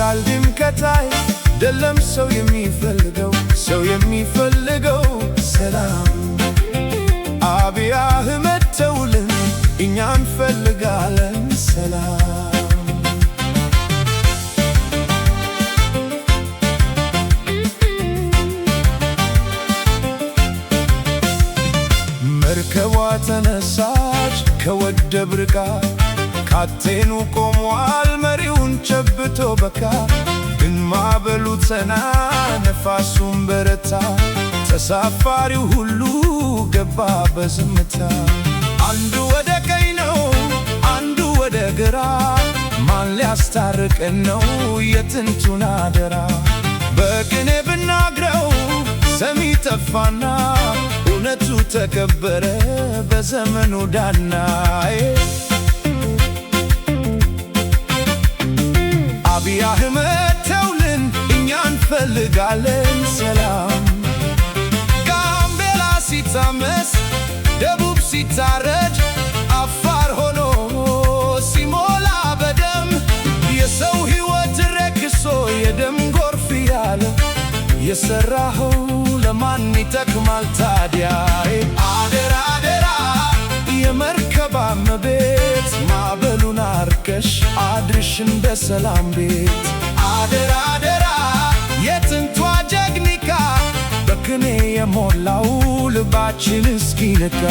አርቲፊሻል ድምቀታይ ደለም ሰው የሚፈልገው ሰላም አብይ አህመድ ተውልን እኛ እንፈልጋለን ሰላም መርከቧ ተነሳች ከወደብ ርቃ ካቴኑ ቆሟል መሪውን ጨብቶ በካ ግን ማዕበሉ ጸና ነፋሱም በረታ ተሳፋሪው ሁሉ ገባ በዝምታ አንዱ ወደ ቀኝ ነው አንዱ ወደ ግራ ማን ሊያስታርቀን ነው የጥንቱን አደራ በቅኔ ብናግረው ሰሚ ጠፋና እውነቱ ተከበረ በዘመኑ ዳና አብይ አህመድ ተውልን እኛ እንፈልጋለን ሰላም ጋምቤላ ሲታመስ ደቡብ ሲታረድ አፋር ሆኖ ሲሞላ በደም የሰው ሕይወት ረክሶ የደም ጎርፍ ያለ የሰራኸው ለማን ይጠቅማል ታዲያ አደራ አደራ የመርከባ እመቤት ማዕበሉን አርከሽ አድርሽን በሰላም ቤት አደራ አደራ የጥንቷ ጀግኒካ በቅኔ የሞላው ልባችን እስኪነካ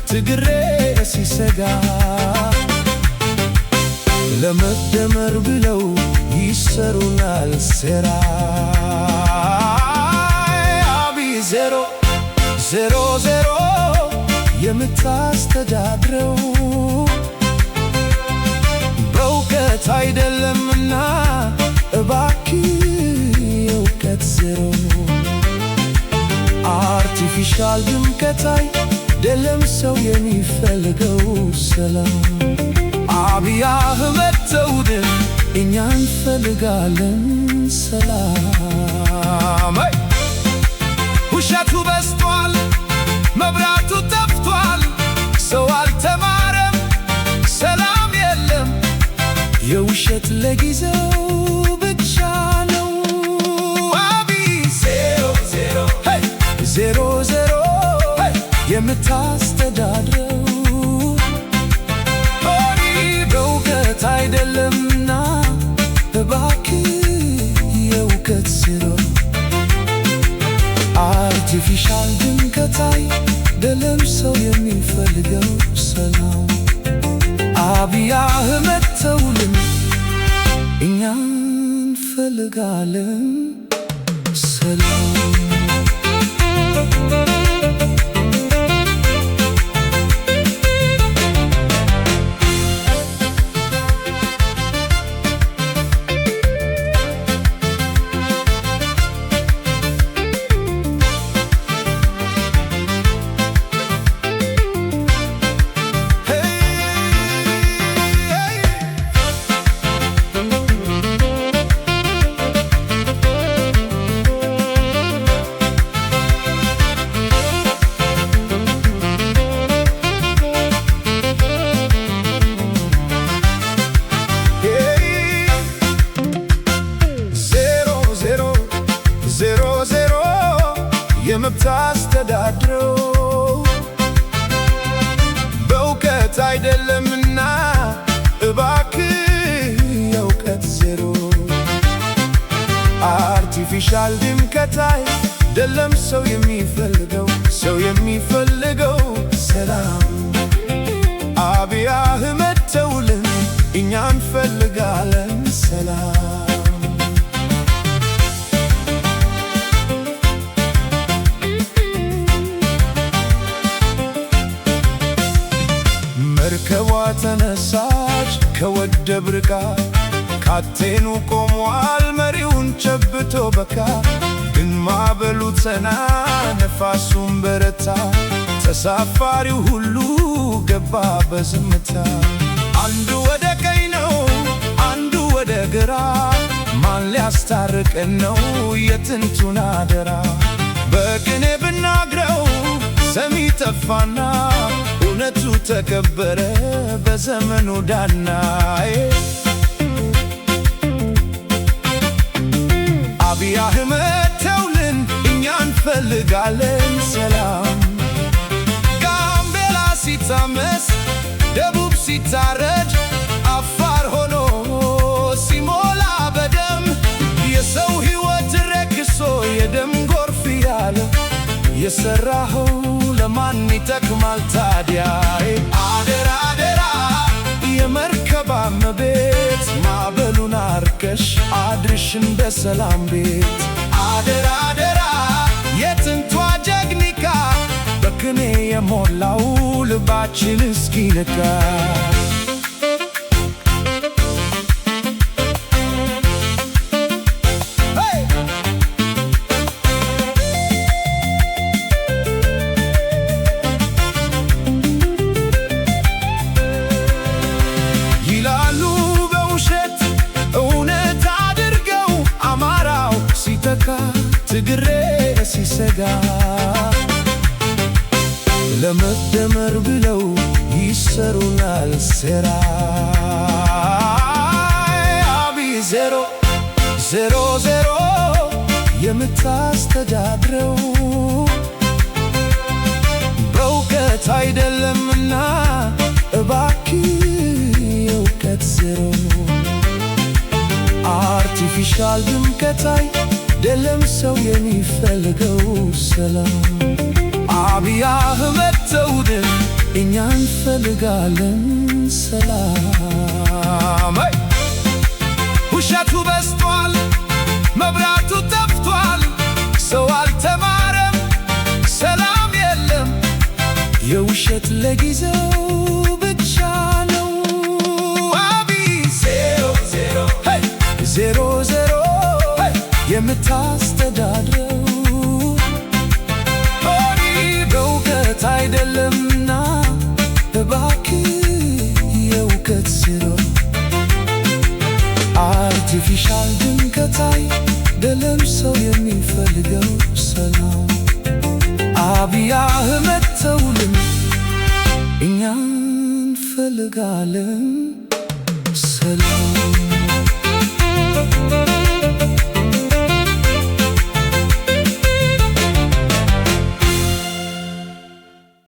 ትግሬ ሲሰጋ ለመደመር ብለው ይሰሩናል ሴራ አብይ 000 የምታስተዳድረው በእውቀት አይደለምና እባክህ የእውቀት ዜሮ አርቲፊሻል ድምቀታይ ደለም ሰው የሚፈልገው ሰላም አብይ አህመድ ተውልን እኛ እንፈልጋለን ሰላም ውሸቱ በዝቷል መብራቱ ጠፍቷል ሰው አልተማረም ሰላም የለም የውሸት ለጊዜው ብቻ ነው አብይ 000 የምታስተዳድረው በእውቀት አይደለምና እባክህ የእውቀት ዜሮ አርቲፊሻል ድምቀታይ ደለም ሰው የሚፈልገው ሰላም አብይ አህመድ ተውልን እኛ እንፈልጋለን ሰላም የምታስተዳድረው በእውቀት አይደለምና እባክህ የእውቀት ዜሮ አርቲፊሻል ድምቀታይ ደለም ሰው የሚፈልገው ሰላም አብይ አህመድ ተውልን እኛ እንፈልጋለን ሰላም መርከቧ ተነሳች ከወደብ ርቃ ካቴኑ ቆሟል መሪውን ጨብቶ በካ ግን ማዕበሉ ጸና ነፋሱም በረታ ተሳፋሪው ሁሉ ገባ በዝምታ። አንዱ ወደ ቀኝ ነው፣ አንዱ ወደ ግራ፣ ማን ሊያስታርቀን ነው የጥንቱን አደራ? በቅኔ ብናግረው ሰሚ ጠፋና እውነቱ ተከበረ በዘመኑ ዳና። አብይ አህመድ ተውልን እኛ እንፈልጋለን ሰላም። ጋምቤላ ሲታመስ ደቡብ ሲታረድ አፋር ሆኖ ሲሞላ በደም የሰው ሕይወት ረክሶ የደም ጎርፍ ያለ የሰራኸው ለማን ይጠቅማል ታዲያ? አደራ አደራ የመርከብ እመቤት ማዕበሉን አርከሽ አድርሽን በሰላም ቤት። አደራ አደራ የጥንቷ ጀግኒካ በቅኔ የሞላው ልባችን እስኪነካ። ይላሉ በውሸት እውነት አድርገው አማራው ሲተካ ትግሬ ሲሰጋ ለመደመር ብለው ይሰሩናል ሴራ። አብይ 000 የምታስተዳድረው በእውቀት አይደለምና እባክህ የእውቀት ዜሮ። አርቲፊሻል ድምቀት አይደለም ሰው የሚፈልገው ሰላም። አብይ አህመድ ተውልን እኛ እንፈልጋለን ሰላም። ውሸቱ በዝቷል፣ መብራቱ ጠፍቷል፣ ሰው አልተማረም፣ ሰላም የለም። የውሸት ለጊዜው ብቻ ነው። አብይ 000 የምታስተዳድረው በእውቀት አይደለምና እባክህ የእውቀት ዜሮ። አርቲፊሻል ድምቀት አይደለም ሰው የሚፈልገው ሰላም። አብይ አህመድ ተውልን እኛ እንፈልጋለን ሰላም።